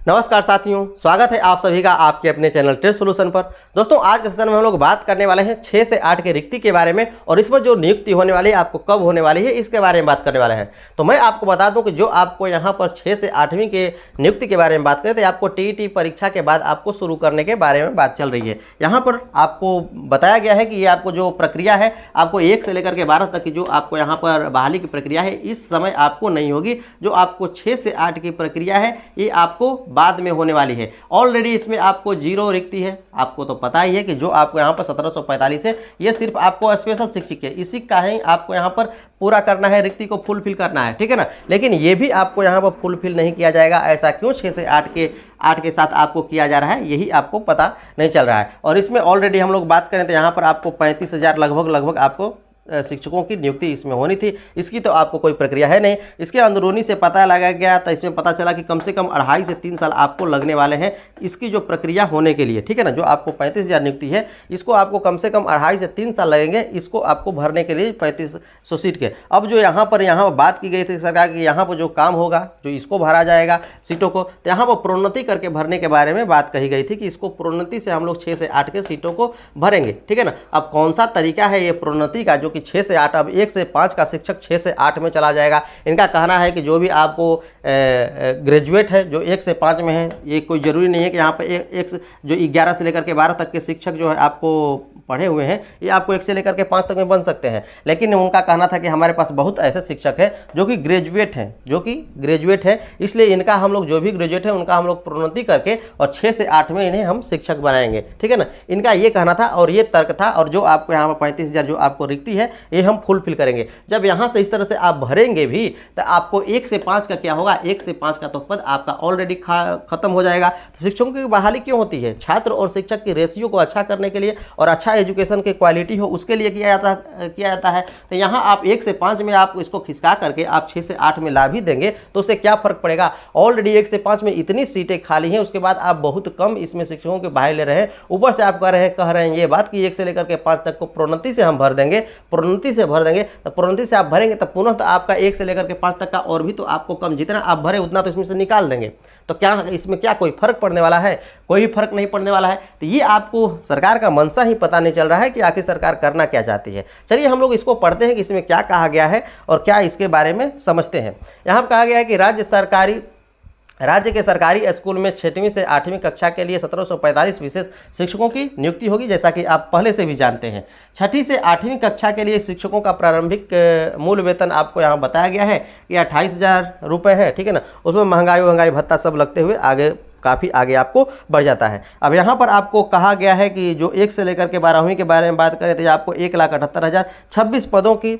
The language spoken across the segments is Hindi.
नमस्कार साथियों, स्वागत है आप सभी का आपके अपने चैनल ट्रेड सॉल्यूशन पर। दोस्तों, आज के सेशन में हम लोग बात करने वाले हैं 6 से 8 के रिक्ति के बारे में और इस पर जो नियुक्ति होने वाली है आपको कब होने वाली है इसके बारे में बात करने वाले हैं। तो मैं आपको बता दूं कि जो आपको यहाँ पर 6 से 8वीं के नियुक्ति के बारे में बात करें तो आपको टीईटी परीक्षा के बाद आपको शुरू करने के बारे में बात चल रही है। यहाँ पर आपको बताया गया है कि ये आपको जो प्रक्रिया है आपको 1 से लेकर के 12 तक की जो आपको यहाँ पर बहाली की प्रक्रिया है इस समय आपको नहीं होगी। जो आपको 6 से 8 की प्रक्रिया है ये आपको बाद में होने वाली है। ऑलरेडी इसमें आपको 0 रिक्ति है। आपको तो पता ही है कि जो आपको यहाँ पर 1745 है ये सिर्फ आपको स्पेशल शिक्षक है, इसी का ही आपको यहाँ पर पूरा करना है, रिक्ति को फुलफिल करना है, ठीक है ना। लेकिन ये भी आपको यहाँ पर फुलफिल नहीं किया जाएगा। ऐसा क्यों 6 से 8 के साथ आपको किया जा रहा है यही आपको पता नहीं चल रहा है। और इसमें ऑलरेडी हम लोग बात करें तो यहाँ पर आपको 35,000 लगभग आपको शिक्षकों की नियुक्ति इसमें होनी थी। इसकी तो आपको कोई प्रक्रिया है नहीं। इसके अंदरूनी से पता लगाया गया तो इसमें पता चला कि कम से कम 2.5 से 3 साल आपको लगने वाले हैं इसकी जो प्रक्रिया होने के लिए, ठीक है ना। जो आपको 35,000 नियुक्ति है इसको आपको कम से कम 2.5 से 3 साल लगेंगे इसको आपको भरने के लिए 3500 सीट के। अब जो यहाँ पर बात की गई थी सरकार की यहाँ पर जो काम होगा जो इसको भरा जाएगा सीटों को, तो यहाँ पर प्रोन्नति करके भरने के बारे में बात कही गई थी कि इसको प्रोन्नति से हम लोग 6 से 8 के सीटों को भरेंगे, ठीक है ना। अब कौन सा तरीका है ये प्रोन्नति का, जो कि 6 से 8, अब 1 से 5 का शिक्षक 6 से 8 में चला जाएगा। इनका कहना है कि जो भी आपको ग्रेजुएट है जो 1 से 5 में है, ये कोई ज़रूरी नहीं है कि यहाँ पर जो 11 से लेकर के 12 तक के शिक्षक जो है आपको पढ़े हुए हैं ये आपको 1 से लेकर के 5 तक में बन सकते हैं। लेकिन उनका कहना था कि हमारे पास बहुत ऐसे शिक्षक हैं जो कि ग्रेजुएट हैं, इसलिए इनका हम लोग जो भी ग्रेजुएट है उनका हम लोग प्रोन्नति करके और 6 से 8 में इन्हें हम शिक्षक बनाएंगे, ठीक है ना। इनका ये कहना था और ये तर्क था। और जो आपको यहाँ पर 35,000 जो आपको रिक्ति है ये हम फुलफिल करेंगे। जब यहाँ से इस तरह से आप भरेंगे भी तो आपको 1 से 5 का क्या होगा, 1 से 5 का तो पद आपका ऑलरेडी खत्म हो जाएगा। तो शिक्षकों की बहाली क्यों होती है? छात्र और शिक्षक की रेशियो को अच्छा करने के लिए और अच्छा एजुकेशन की क्वालिटी हो उसके लिए किया जाता है। तो यहाँ आप 1 से 5 में आप इसको खिसका करके आप 6 से 8 में ला भी देंगे तो उससे क्या फर्क पड़ेगा। ऑलरेडी 1 से 5 में इतनी सीटें खाली हैं, उसके बाद आप बहुत कम इसमें शिक्षकों की बहाली ले रहे हैं। ऊपर से आप कह रहे हैं ये बात कि 1 से लेकर के 5 तक को प्रोन्नति से हम भर देंगे, प्रोन्नति से भर देंगे। तो प्रोन्नति से आप भरेंगे तो पुनः तो आपका 1 से लेकर के 5 तक का और भी तो आपको कम, जितना आप भरे उतना तो इसमें से निकाल देंगे। तो क्या इसमें क्या कोई फर्क पड़ने वाला है? कोई फर्क नहीं पड़ने वाला है। तो ये आपको सरकार का मंशा ही पता नहीं चल रहा है कि आखिर सरकार करना क्या चाहती है। चलिए हम लोग इसको पढ़ते हैं कि इसमें क्या कहा गया है और क्या इसके बारे में समझते हैं। यहाँ पर कहा गया है कि राज्य के सरकारी स्कूल में 6वीं से 8वीं कक्षा के लिए 1745 विशेष शिक्षकों की नियुक्ति होगी, जैसा कि आप पहले से भी जानते हैं। 6वीं से 8वीं कक्षा के लिए शिक्षकों का प्रारंभिक मूल वेतन आपको यहाँ बताया गया है कि 28,000 रुपये है, ठीक है ना। उसमें महंगाई भत्ता सब लगते हुए काफ़ी आगे आपको बढ़ जाता है। अब यहाँ पर आपको कहा गया है कि जो 1 से लेकर के 12वीं के बारे में बात करें तो आपको 1,78,000 26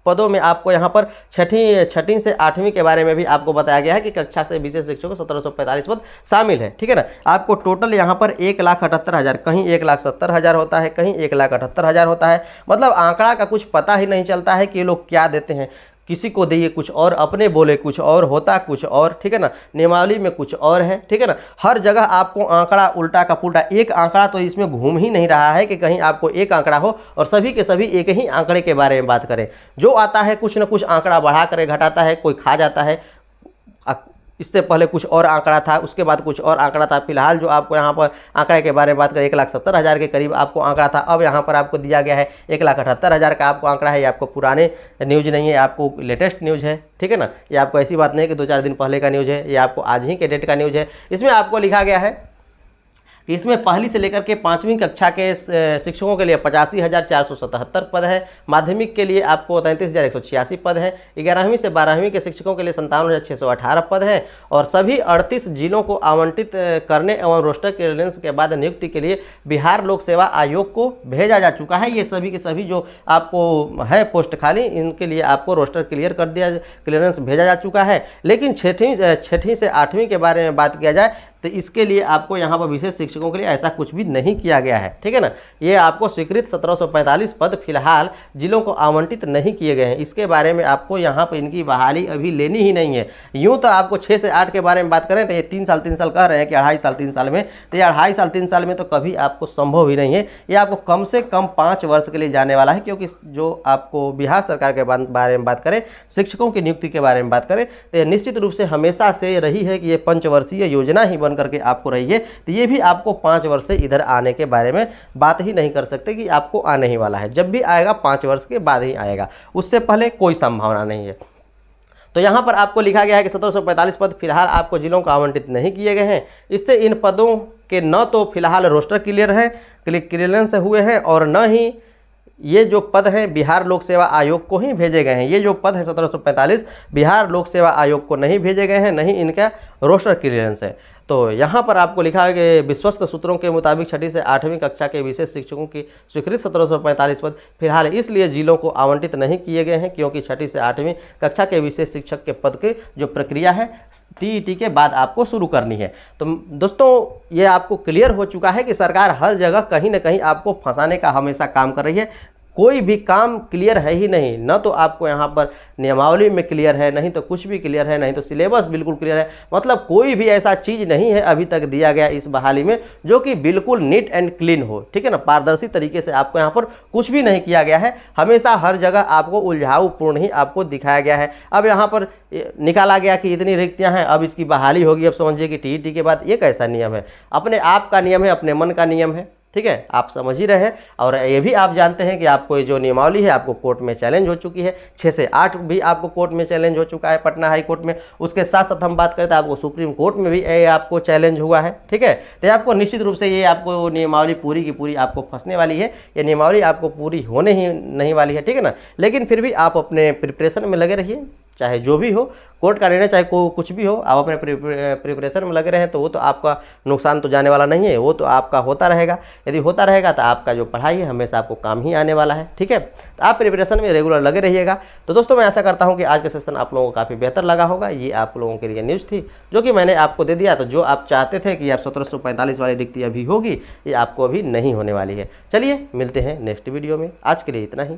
पदों में आपको यहाँ पर 6वीं से 8वीं के बारे में भी आपको बताया गया है कि कक्षा से विशेष शिक्षकों 1745 पद शामिल है, ठीक है ना। आपको टोटल यहाँ पर 1,78,000, कहीं 1,70,000 होता है, कहीं 1,78,000 होता है। मतलब आंकड़ा का कुछ पता ही नहीं चलता है कि ये लोग क्या देते हैं। किसी को दिए कुछ और, अपने बोले कुछ और, होता कुछ और, ठीक है ना। नियमावली में कुछ और है, ठीक है ना। हर जगह आपको आंकड़ा उल्टा का पुल्टा, एक आंकड़ा तो इसमें घूम ही नहीं रहा है कि कहीं आपको एक आंकड़ा हो और सभी के सभी एक ही आंकड़े के बारे में बात करें। जो आता है कुछ ना कुछ आंकड़ा बढ़ा कर घटाता है, कोई खा जाता है। इससे पहले कुछ और आंकड़ा था, उसके बाद कुछ और आंकड़ा था। फिलहाल जो आपको यहाँ पर आंकड़े के बारे में बात करें 1,70,000 के करीब आपको आंकड़ा था। अब यहाँ पर आपको दिया गया है 1,78,000 का आपको आंकड़ा है। ये आपको पुराने न्यूज़ नहीं है, आपको लेटेस्ट न्यूज़ है, ठीक है ना। ये आपको ऐसी बात नहीं है कि 2-4 दिन पहले का न्यूज़ है, ये आपको आज ही के डेट का न्यूज़ है। इसमें आपको लिखा गया है कि इसमें पहली से लेकर के 5वीं कक्षा के शिक्षकों के लिए 85,477 पद है। माध्यमिक के लिए आपको 33,186 पद है। 11वीं से 12वीं के शिक्षकों के लिए 57,618 पद है। और सभी 38 जिलों को आवंटित करने एवं रोस्टर क्लियरेंस के बाद नियुक्ति के लिए बिहार लोक सेवा आयोग को भेजा जा चुका है। ये सभी के सभी जो आपको है पोस्ट खाली, इनके लिए आपको रोस्टर क्लियरेंस भेजा जा चुका है। लेकिन 6वीं से 8वीं के बारे में बात किया जाए तो इसके लिए आपको यहाँ पर विशेष शिक्षकों के लिए ऐसा कुछ भी नहीं किया गया है, ठीक है ना। ये आपको स्वीकृत 1745 पद फिलहाल जिलों को आवंटित नहीं किए गए हैं। इसके बारे में आपको यहाँ पर इनकी बहाली अभी लेनी ही नहीं है। यूँ तो आपको 6 से 8 के बारे में बात करें तो ये 3 साल 3 साल कह रहे हैं कि 2.5 साल 3 साल में, तो ये 2.5 साल 3 साल में तो कभी आपको संभव ही नहीं है। ये आपको कम से कम 5 वर्ष के लिए जाने वाला है, क्योंकि जो आपको बिहार सरकार के बारे में बात करें, शिक्षकों की नियुक्ति के बारे में बात करें, तो ये निश्चित रूप से हमेशा से रही है कि ये पंचवर्षीय योजना ही बन करके आपको रही है। तो ये भी आपको 5 वर्ष से इधर आने के बारे में बात ही नहीं कर सकते कि आपको आने ही वाला है। जब भी आएगा 5 वर्ष के बाद ही आएगा, उससे पहले कोई संभावना नहीं है। तो यहाँ पर आपको लिखा गया है कि 1745 पद फिलहाल आपको जिलों को आवंटित नहीं किए गए हैं। इससे इन पदों के न तो फिलहाल रोस्टर क्लियरेंस हुए हैं और न ही ये जो पद हैं बिहार लोक सेवा आयोग को ही भेजे गए हैं। ये जो पद है 1745 बिहार लोक सेवा आयोग को नहीं भेजे गए हैं, नहीं इनका रोस्टर क्लियरेंस है। तो यहाँ पर आपको लिखा है कि विश्वस्त सूत्रों के मुताबिक 6ठी से 8वीं कक्षा के विशेष शिक्षकों की स्वीकृत 1745 पद फिलहाल इसलिए जिलों को आवंटित नहीं किए गए हैं क्योंकि 6ठी से 8वीं कक्षा के विशेष शिक्षक के पद की जो प्रक्रिया है टीईटी के बाद आपको शुरू करनी है। तो दोस्तों ये आपको क्लियर हो चुका है कि सरकार हर जगह कहीं ना कहीं आपको फंसाने का हमेशा काम कर रही है। कोई भी काम क्लियर है ही नहीं, न तो आपको यहाँ पर नियमावली में क्लियर है, नहीं तो कुछ भी क्लियर है, नहीं तो सिलेबस बिल्कुल क्लियर है। मतलब कोई भी ऐसा चीज़ नहीं है अभी तक दिया गया इस बहाली में जो कि बिल्कुल नीट एंड क्लीन हो, ठीक है ना। पारदर्शी तरीके से आपको यहाँ पर कुछ भी नहीं किया गया है, हमेशा हर जगह आपको उलझाऊपूर्ण ही आपको दिखाया गया है। अब यहाँ पर निकाला गया कि इतनी रिक्तियाँ हैं, अब इसकी बहाली होगी। अब समझिए कि टीईटी के बाद ये कैसा नियम है, अपने आप का नियम है, अपने मन का नियम है, ठीक है। आप समझ ही रहे हैं। और ये भी आप जानते हैं कि आपको ये जो नियमावली है आपको कोर्ट में चैलेंज हो चुकी है। 6 से 8 भी आपको कोर्ट में चैलेंज हो चुका है, पटना हाई कोर्ट में। उसके साथ साथ हम बात करें तो आपको सुप्रीम कोर्ट में भी ये आपको चैलेंज हुआ है, ठीक है। तो आपको निश्चित रूप से ये आपको नियमावली पूरी की पूरी आपको फंसने वाली है। ये नियमावली आपको पूरी होने ही नहीं वाली है, ठीक है ना। लेकिन फिर भी आप अपने प्रिपरेशन में लगे रहिए, चाहे जो भी हो, कोर्ट का निर्णय चाहे कुछ भी हो, आप अपने प्रिपरेशन में लगे रहें तो वो तो आपका नुकसान तो जाने वाला नहीं है, वो तो आपका होता रहेगा। यदि होता रहेगा तो आपका जो पढ़ाई है हमेशा आपको काम ही आने वाला है, ठीक है। तो आप प्रिपरेशन में रेगुलर लगे रहिएगा। तो दोस्तों मैं आशा करता हूँ कि आज का सेशन आप लोगों को काफ़ी बेहतर लगा होगा। ये आप लोगों के लिए न्यूज़ थी जो कि मैंने आपको दे दिया। तो जो आप चाहते थे कि आप 1745 वाली रिक्ति अभी होगी, ये आपको अभी नहीं होने वाली है। चलिए मिलते हैं नेक्स्ट वीडियो में, आज के लिए इतना ही।